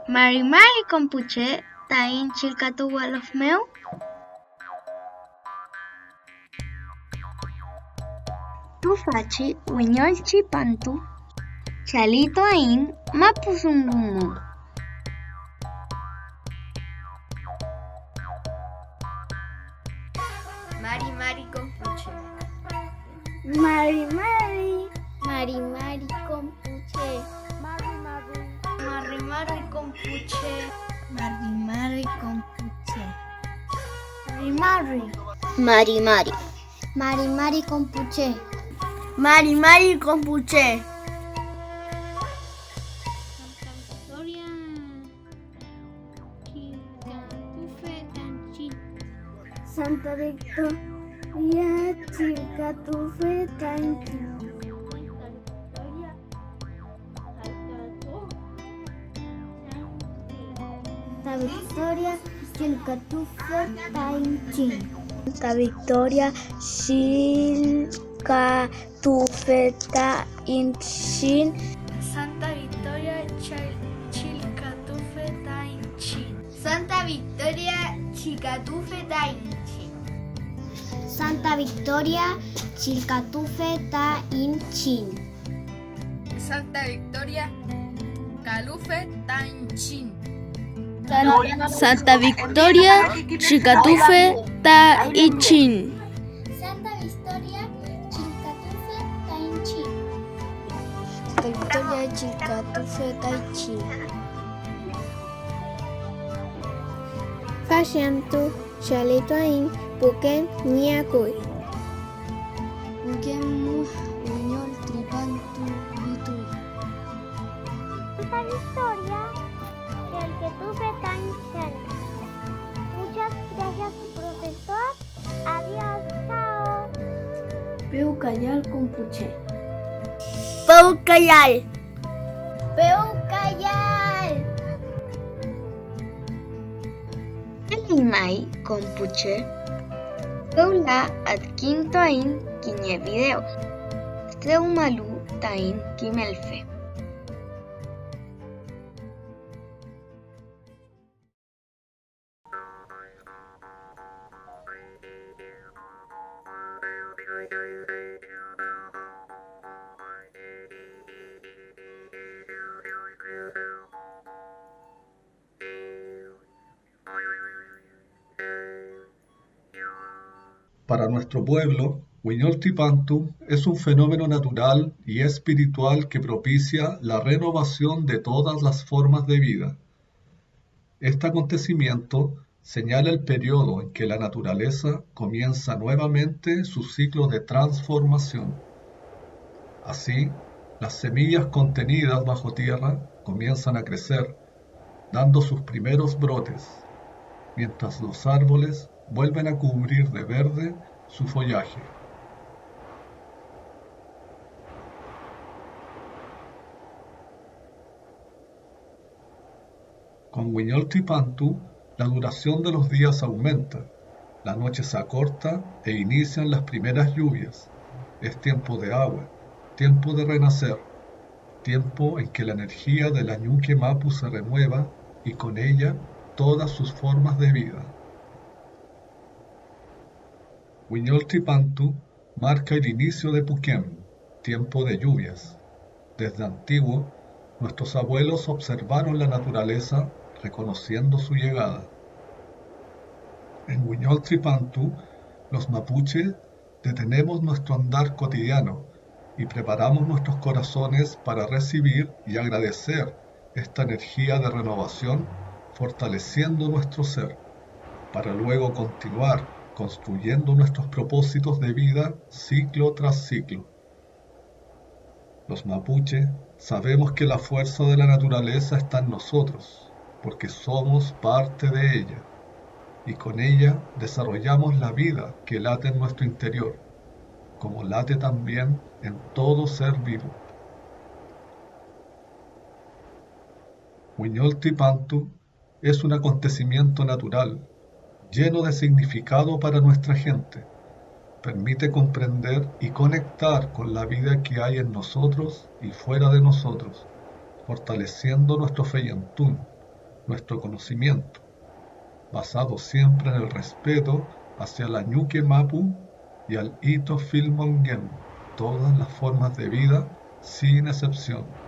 Mari compuche tain chilkatu walof meu. Tufachi wiñolchi pantu chalito ain mapusungumu. Mari compuche. Mari compuche. Mari compuche. Mari compuche. Mari compuche. Mari compuche. Santa Victoria chilkatufe tanchin. Santa Victoria chilkatufe tanchin. Santa Victoria chilkatufe tanchin. Santa Victoria chilkatufe tanchin. Santa Victoria chilkatufe tanchin. Santa Victoria chilkatufe tanchin. Santa Victoria calufe tanchin. Santa Victoria chilkatufe tanchin. Santa Victoria chilkatufe tanchin. Santa Victoria chilkatufe tanchin. Fashiantu chalito ain puken niakui. Ngemu wiñol tripantu vitu. Santa Victoria chilkatufe tanchin. Muchas gracias, profesor. Adiós, chao. Peucayal compuche. Peucayal. Peucayal. Elimai compuche. Eula adquinto ain quiñe videos. Seumalu tain quimelfe. Para nuestro pueblo, Huiñol-Tripantu es un fenómeno natural y espiritual que propicia la renovación de todas las formas de vida. Este acontecimiento señala el periodo en que la naturaleza comienza nuevamente su ciclo de transformación. Así, las semillas contenidas bajo tierra comienzan a crecer, dando sus primeros brotes, mientras los árboles vuelven a cubrir de verde su follaje. Con Huiñol-Tripantu, la duración de los días aumenta, la noche se acorta e inician las primeras lluvias. Es tiempo de agua, tiempo de renacer, tiempo en que la energía de la Ñuque Mapu se renueva y con ella todas sus formas de vida. Huiñol-Tripantu marca el inicio de Puquén, tiempo de lluvias. Desde antiguo, nuestros abuelos observaron la naturaleza reconociendo su llegada. En Huiñol-Tripantu, los mapuches detenemos nuestro andar cotidiano y preparamos nuestros corazones para recibir y agradecer esta energía de renovación, fortaleciendo nuestro ser, para luego continuar construyendo nuestros propósitos de vida ciclo tras ciclo. Los mapuche sabemos que la fuerza de la naturaleza está en nosotros, porque somos parte de ella, y con ella desarrollamos la vida que late en nuestro interior, como late también en todo ser vivo. Huiñol-Tripantu es un acontecimiento natural, lleno de significado para nuestra gente. Permite comprender y conectar con la vida que hay en nosotros y fuera de nosotros, fortaleciendo nuestro Feyentún, nuestro conocimiento, basado siempre en el respeto hacia la Ñuque Mapu y al Ito Filmongen, todas las formas de vida sin excepción.